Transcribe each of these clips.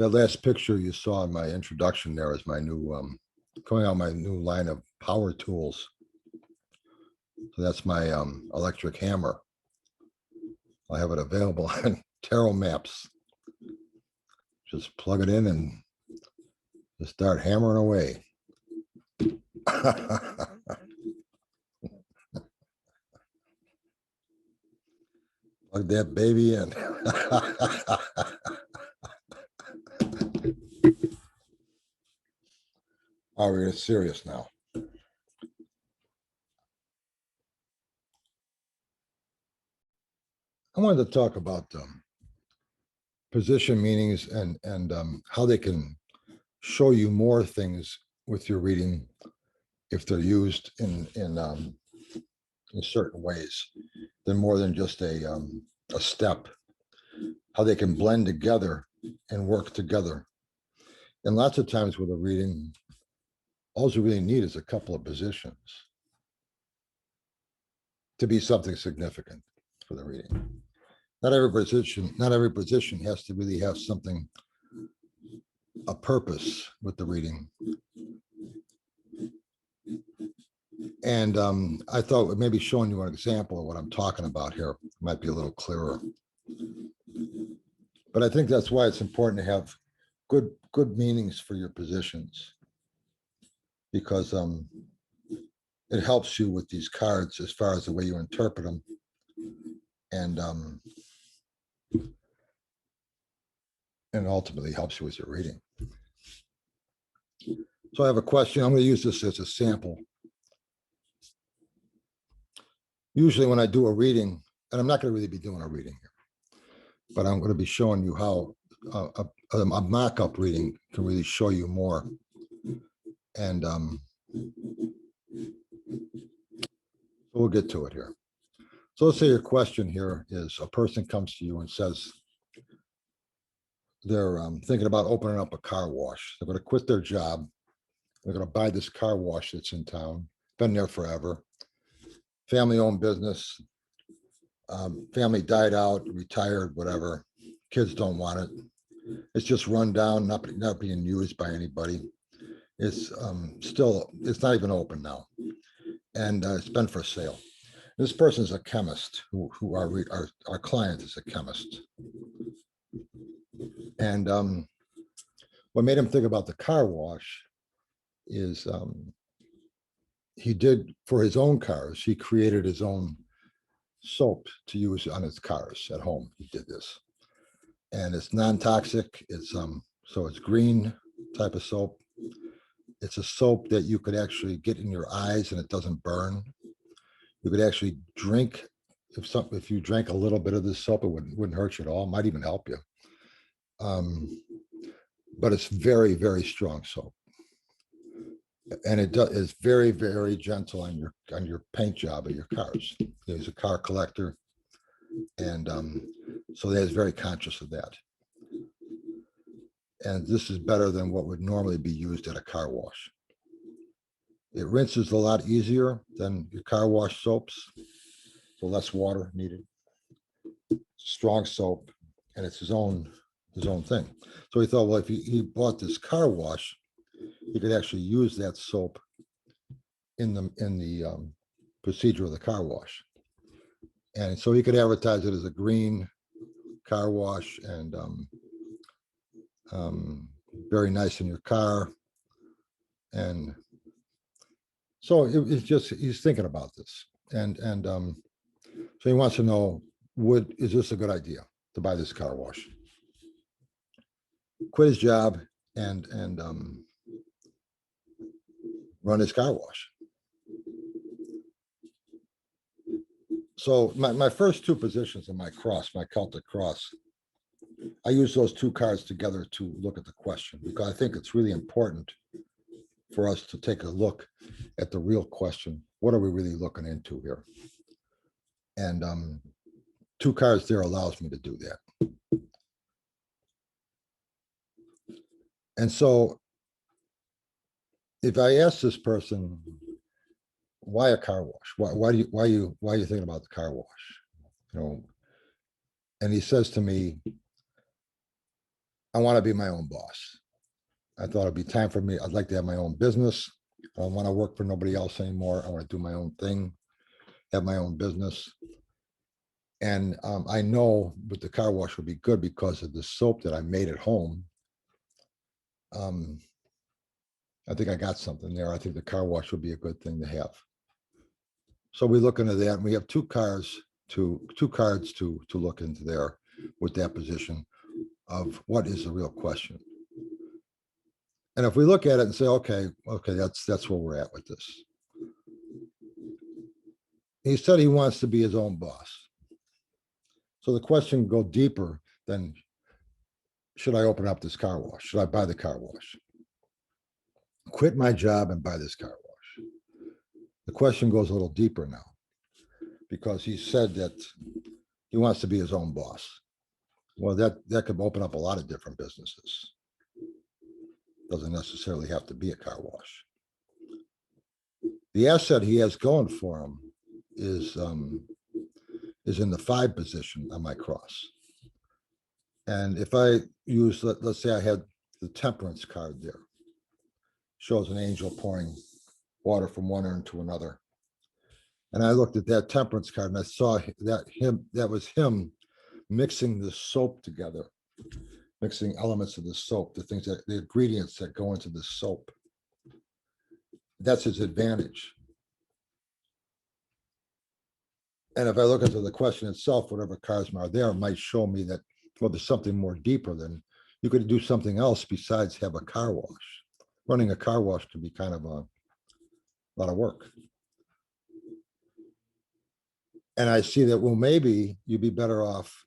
That last picture you saw in my introduction there is my new, coming out my new line of power tools. So that's my electric hammer. I have it available on Tarot Maps. Just plug it in and just start hammering away. Plug that baby in. All right, we're serious now. I wanted to talk about position meanings and how they can show you more things with your reading if they're used in certain ways. They're more than just a step. How they can blend together and work together. And lots of times with a reading, all you really need is a couple of positions to be something significant for the reading. Not every position has to really have something, a purpose with the reading. And I thought maybe showing you an example of what I'm talking about here might be a little clearer. But I think that's why it's important to have good meanings for your positions, because it helps you with these cards as far as the way you interpret them. And ultimately helps you with your reading. So I have a question. I'm going to use this as a sample. Usually when I do a reading, and I'm not going to really be doing a reading here, but I'm going to be showing you how a mock-up reading can really show you more. And we'll get to it here. So let's say your question here is a person comes to you and says they're thinking about opening up a car wash. They're going to quit their job. They're going to buy this car wash that's in town, been there forever. Family-owned business. Family died out, retired, whatever. Kids don't want it. It's just run down, not being used by anybody. It's it's not even open now. And it's been for sale. This person is a chemist who our client is a chemist. And what made him think about the car wash is he did, for his own cars, he created his own soap to use on his cars at home. He did this. And it's non-toxic. It's so it's green type of soap. It's a soap that you could actually get in your eyes and it doesn't burn. You could actually drink, if you drank a little bit of this soap, it wouldn't hurt you at all. It might even help you. But it's very, very strong soap. And is very, very gentle on your paint job of your cars. He's a car collector. And so he's very conscious of that. And this is better than what would normally be used at a car wash. It rinses a lot easier than your car wash soaps, so less water needed. Strong soap, and it's his own thing. So he thought, well, if he bought this car wash, he could actually use that soap in the procedure of the car wash. And so he could advertise it as a green car wash and very nice in your car. And so it's just, he's thinking about this. And so he wants to know, is this a good idea to buy this car wash? Quit his job and run his car wash. So my first two positions in my Celtic cross, I use those two cards together to look at the question, because I think it's really important for us to take a look at the real question. What are we really looking into here? And two cards there allows me to do that. And so if I ask this person, why a car wash? Why are you thinking about the car wash? You know, and he says to me, I want to be my own boss. I thought it'd be time for me. I'd like to have my own business. I don't want to work for nobody else anymore. I want to do my own thing, have my own business. And I know with the car wash would be good because of the soap that I made at home. I think I got something there. I think the car wash would be a good thing to have. So we look into that, and we have two cards to look into there with that position of what is the real question. And if we look at it and say, okay, that's where we're at with this. He said he wants to be his own boss. So the question go deeper than, should I open up this car wash? Should I buy the car wash? Quit my job and buy this car wash. The question goes a little deeper now, because he said that he wants to be his own boss. Well, that could open up a lot of different businesses. Doesn't necessarily have to be a car wash. The asset he has going for him is in the 5 position on my cross. And if I use, let's say I had the temperance card there, shows an angel pouring water from one urn to another. And I looked at that temperance card and I saw that was him mixing the soap together, mixing elements of the soap, the ingredients that go into the soap. That's his advantage. And if I look into the question itself, whatever cards are there might show me that, well, there's something more deeper than, you could do something else besides have a car wash. Running a car wash can be kind of a lot of work. And I see that, well, maybe you'd be better off.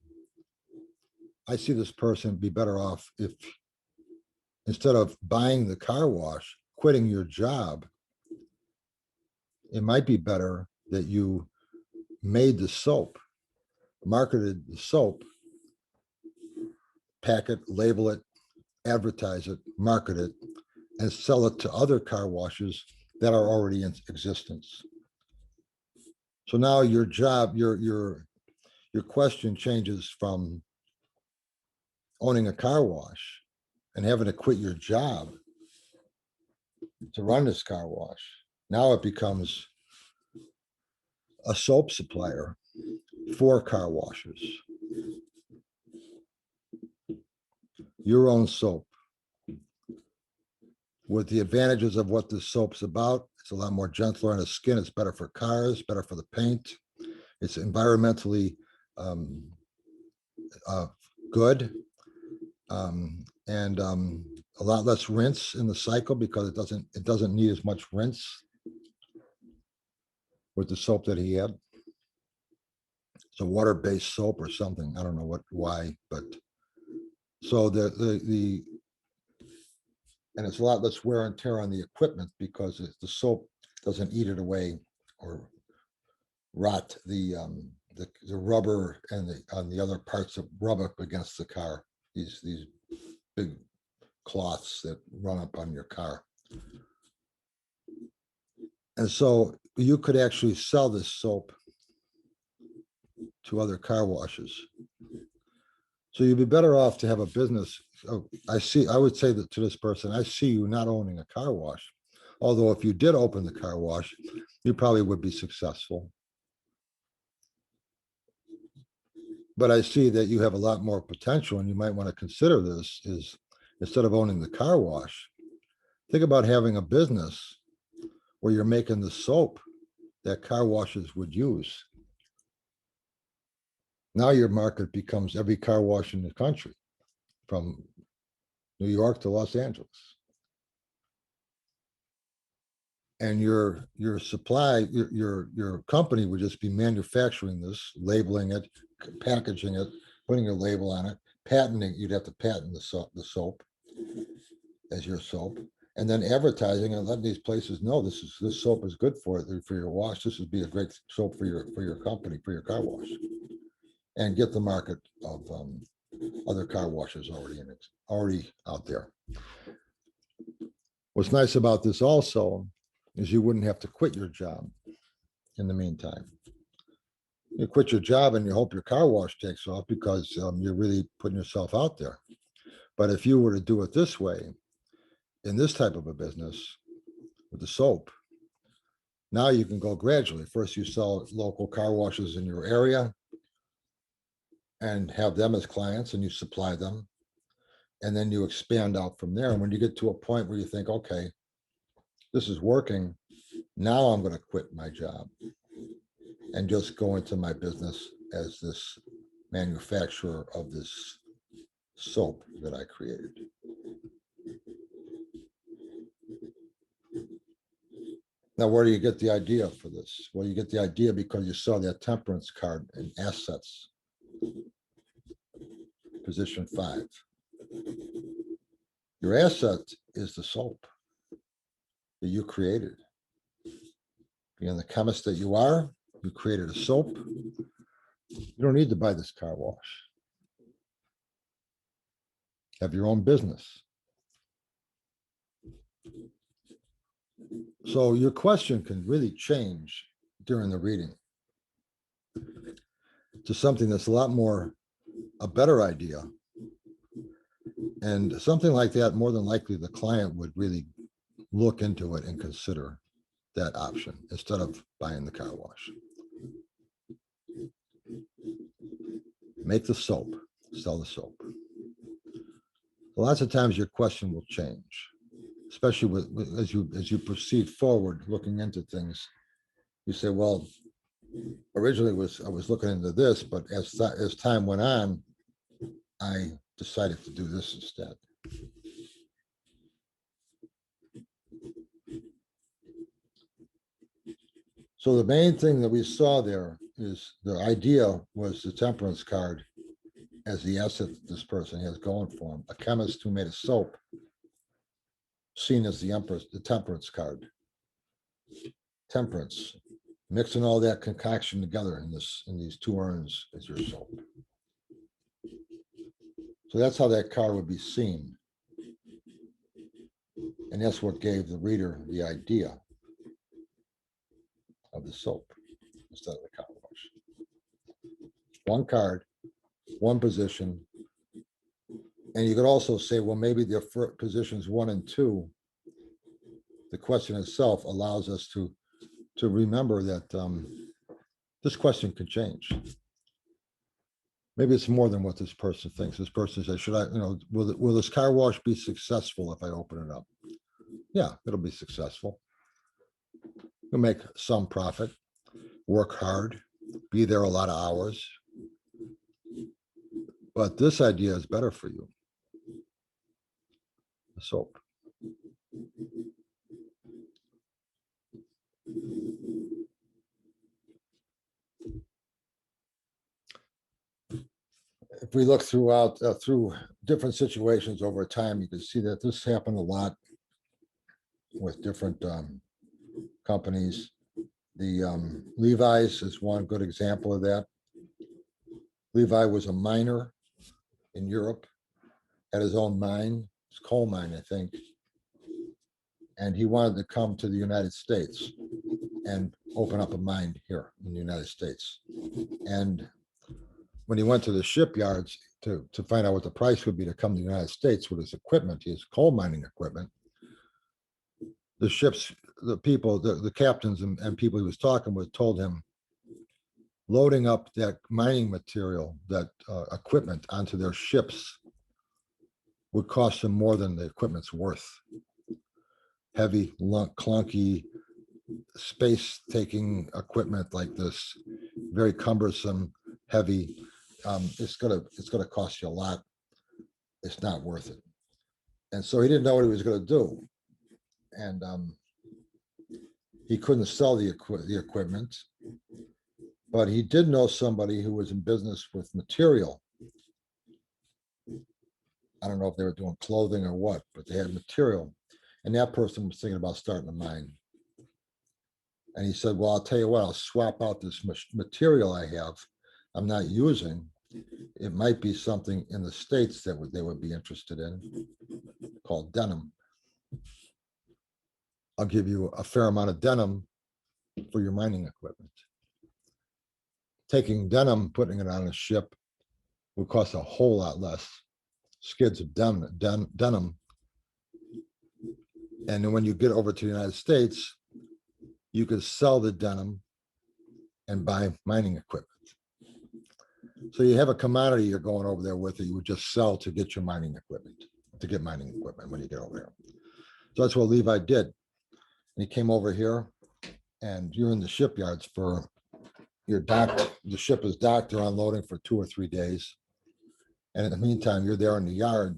I see this person be better off if, instead of buying the car wash, quitting your job, it might be better that you made the soap, marketed the soap, pack it, label it, advertise it, market it, and sell it to other car washes that are already in existence. So now your job, your question changes from owning a car wash and having to quit your job to run this car wash. Now it becomes a soap supplier for car washes. Your own soap. With the advantages of what this soap's about, it's a lot more gentler on the skin. It's better for cars, better for the paint. It's environmentally good, and a lot less rinse in the cycle because it doesn't need as much rinse with the soap that he had. It's a water-based soap or something. I don't know why, but so and it's a lot less wear and tear on the equipment because the soap doesn't eat it away or rot the rubber and on the other parts that rub up against the car. These big cloths that run up on your car. And so you could actually sell this soap to other car washes. So you'd be better off to have a business. I would say that to this person, I see you not owning a car wash. Although if you did open the car wash, you probably would be successful. But I see that you have a lot more potential, and you might want to consider this is, instead of owning the car wash, think about having a business where you're making the soap that car washes would use. Now your market becomes every car wash in the country, from New York to Los Angeles. And your supply, your company would just be manufacturing this, labeling it, packaging it, putting a label on it, patenting. You'd have to patent the soap as your soap, and then advertising and letting these places know this soap is good for your wash. This would be a great soap for your company, for your car wash, and get the market of other car washes already out there. What's nice about this also is you wouldn't have to quit your job in the meantime. You quit your job and you hope your car wash takes off because you're really putting yourself out there. But if you were to do it this way, in this type of a business with the soap, now you can go gradually. First, you sell local car washes in your area and have them as clients and you supply them. And then you expand out from there. And when you get to a point where you think, okay, this is working, now I'm going to quit my job and just go into my business as this manufacturer of this soap that I created. Now, where do you get the idea for this? Well, you get the idea because you saw that temperance card in assets, position 5. Your asset is the soap that you created. Being the chemist that you are, you created a soap. You don't need to buy this car wash. Have your own business. So your question can really change during the reading to something that's a lot more a better idea. And something like that, more than likely, the client would really look into it and consider that option instead of buying the car wash. Make the soap, sell the soap. Lots of times your question will change, especially as you proceed forward, looking into things. You say, well, originally I was looking into this, but as time went on, I decided to do this instead. So the main thing that we saw there is the idea was the temperance card as the asset that this person has going for him. A chemist who made a soap, seen as the empress, the temperance card. Temperance, mixing all that concoction together in these 2 urns as your soap. So that's how that card would be seen. And that's what gave the reader the idea of the soap instead of the car wash. 1 card, 1 position. And you could also say, well, maybe the positions 1 and 2, the question itself allows us to remember that this question can change. Maybe it's more than what this person thinks. This person says, should I, will this car wash be successful if I open it up? Yeah, it'll be successful. You'll make some profit, work hard, be there a lot of hours. But this idea is better for you. The soap. If we look through different situations over time, you can see that this happened a lot with different companies. The Levi's is one good example of that. Levi was a miner in Europe, had his own mine, his coal mine, I think. And he wanted to come to the United States and open up a mine here in the United States. And when he went to the shipyards to find out what the price would be to come to the United States with his equipment, his coal mining equipment, the ships, the people, the captains and people he was talking with told him loading up that mining material, that equipment onto their ships would cost them more than the equipment's worth. Heavy, clunky, space-taking equipment like this, very cumbersome, heavy. It's gonna cost you a lot. It's not worth it. And so he didn't know what he was going to do, and he couldn't sell the equipment. But he did know somebody who was in business with material. I don't know if they were doing clothing or what, but they had material. And that person was thinking about starting a mine. And he said, well, I'll tell you what, I'll swap out this material I have, I'm not using. It might be something in the States that they would be interested in, called denim. I'll give you a fair amount of denim for your mining equipment. Taking denim, putting it on a ship would cost a whole lot less. skids of denim. And then when you get over to the United States, you could sell the denim and buy mining equipment. So you have a commodity you're going over there with that you would just sell to get your mining equipment, to get mining equipment when you get over there. So that's what Levi did. And he came over here, and you're in the shipyards for your docked, the ship is docked, they're unloading for 2 or 3 days. And in the meantime, you're there in the yard.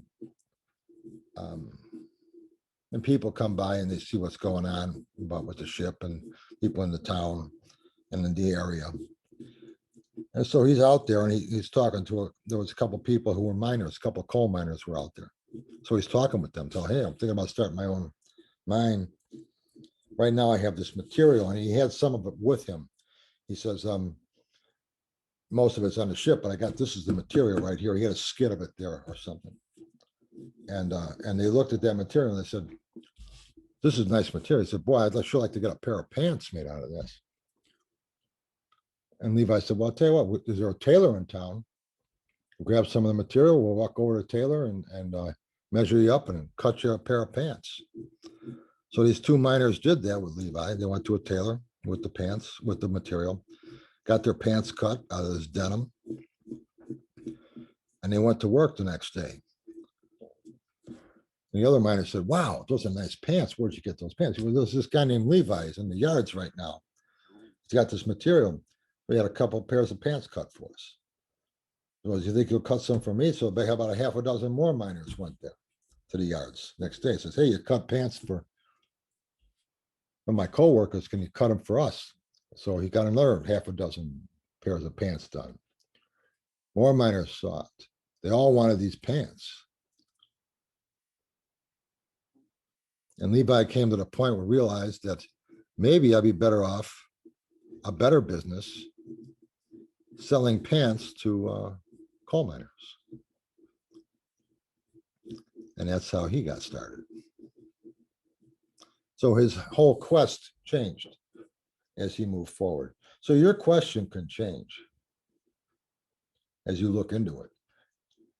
And people come by and they see what's going on about with the ship and people in the town and in the area. And so he's out there and he's talking to there was a couple people who were miners, a couple coal miners were out there. So he's talking with them, telling, hey, I'm thinking about starting my own mine. Right now I have this material, and he had some of it with him. He says, most of it's on the ship, but I got, this is the material right here. He had a skid of it there or something. And they looked at that material and they said, this is nice material. He said, boy, I'd sure like to get a pair of pants made out of this. And Levi said, well, I'll tell you what, is there a tailor in town? We'll grab some of the material. We'll walk over to the tailor and measure you up and cut you a pair of pants. So these 2 miners did that with Levi. They went to a tailor with the pants, with the material, got their pants cut out of this denim, and they went to work the next day. And the other miner said, wow, those are nice pants. Where'd you get those pants? He said, well, there's this guy named Levi. He's in the yards right now. He's got this material. We had a couple pairs of pants cut for us. So, do you think you'll cut some for me? So they about a half a dozen more miners went there to the yards next day. Says, hey, you cut pants for my coworkers. Can you cut them for us? So he got another half a dozen pairs of pants done. More miners saw it. They all wanted these pants. And Levi came to the point where he realized that maybe I'd be better off, a better business, selling pants to coal miners. And that's how he got started. So his whole quest changed as he moved forward. So your question can change as you look into it.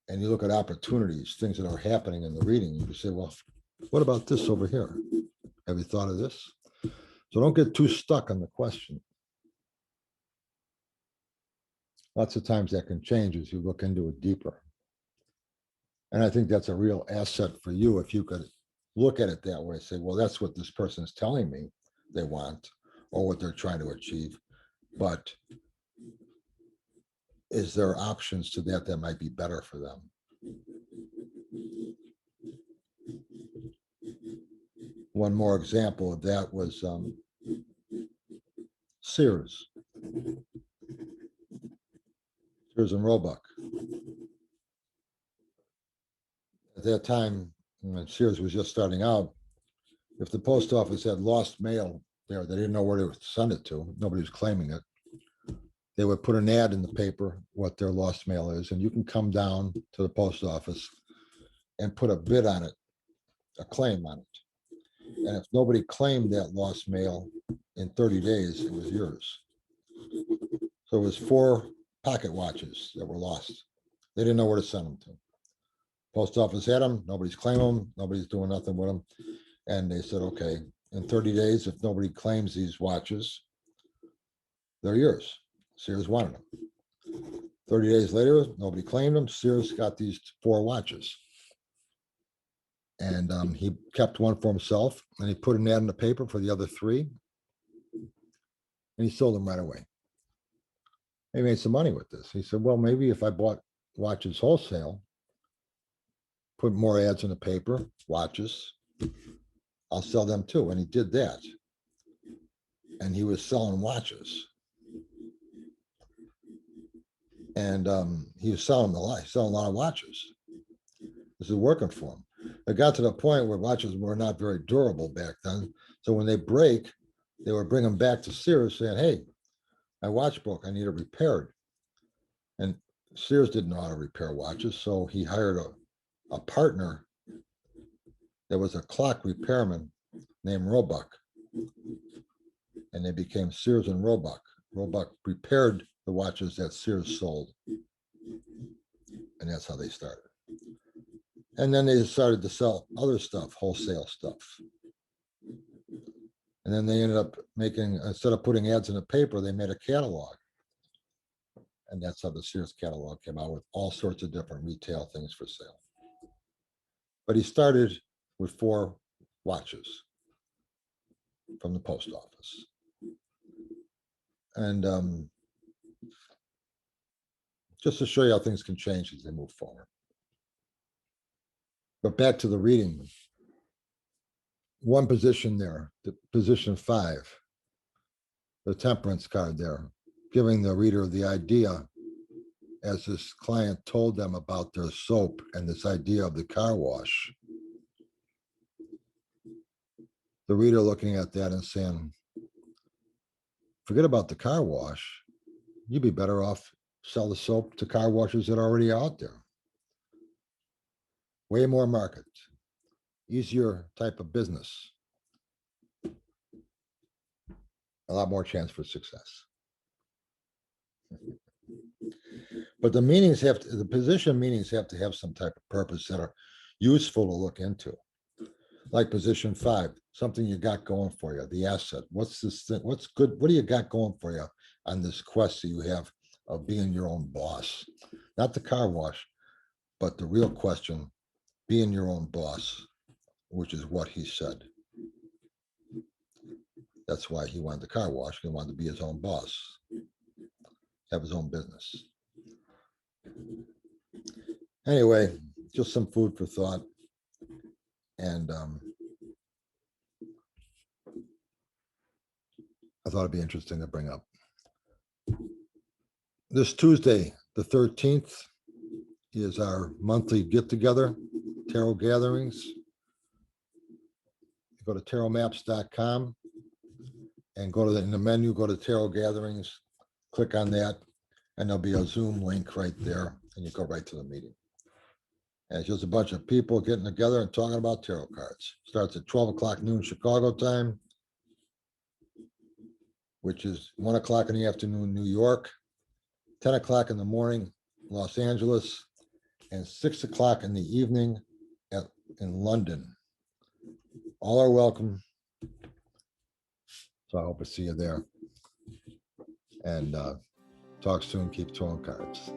And you look at opportunities, things that are happening in the reading. You can say, well, what about this over here? Have you thought of this? So don't get too stuck on the question. Lots of times that can change as you look into it deeper. And I think that's a real asset for you if you could look at it that way, say, well, that's what this person is telling me they want or what they're trying to achieve. But is there options to that that might be better for them? One more example of that was Sears. Sears and Roebuck. At that time, when Sears was just starting out, if the post office had lost mail there, they didn't know where to send it to. Nobody was claiming it. They would put an ad in the paper, what their lost mail is, and you can come down to the post office and put a bid on it, a claim on it. And if nobody claimed that lost mail in 30 days, it was yours. So it was 4 pocket watches that were lost. They didn't know where to send them to. Post office had them, nobody's claiming them, nobody's doing nothing with them. And they said, okay, in 30 days, if nobody claims these watches, they're yours. Sears wanted them. 30 days later, nobody claimed them. Sears got these 4 watches. And he kept one for himself, and he put an ad in the paper for the other 3. And he sold them right away. He made some money with this. He said, well, maybe if I bought watches wholesale, put more ads in the paper, watches, I'll sell them too. And he did that. And he was selling watches. And he was selling a lot of watches. This is working for him. It got to the point where watches were not very durable back then. So when they break, they would bring them back to Sears saying, hey, my watch broke, I need it repaired. And Sears didn't know how to repair watches. So he hired a partner that was a clock repairman named Roebuck. And they became Sears and Roebuck. Roebuck repaired the watches that Sears sold. And that's how they started. And then they started to sell other stuff, wholesale stuff. And then they ended up making, instead of putting ads in the paper, they made a catalog. And that's how the Sears catalog came out, with all sorts of different retail things for sale. But he started with 4 watches from the post office. And just to show you how things can change as they move forward. But back to the reading. One position there, the position 5, the temperance card there, giving the reader the idea, as this client told them about their soap and this idea of the car wash. The reader looking at that and saying, forget about the car wash. You'd be better off sell the soap to car washers that are already out there. Way more market, easier type of business, a lot more chance for success. But the meanings have to, the position meanings have to have some type of purpose that are useful to look into. Like position 5, something you got going for you, the asset. What's this thing? What's good? What do you got going for you on this quest that you have of being your own boss? Not the car wash, but the real question, being your own boss, which is what he said. That's why he wanted the car wash. He wanted to be his own boss, have his own business. Anyway, just some food for thought. And I thought it'd be interesting to bring up. This Tuesday, the 13th, is our monthly get-together, tarot gatherings. You go to tarotmaps.com and go to in the menu, go to tarot gatherings, click on that, and there'll be a Zoom link right there, and you go right to the meeting. And it's just a bunch of people getting together and talking about tarot cards. Starts at 12 o'clock noon Chicago time, which is 1 o'clock in the afternoon, New York, 10 o'clock in the morning, Los Angeles, and 6 o'clock in the evening in London. All are welcome. So I hope to see you there. And talk soon, keep throwing cards.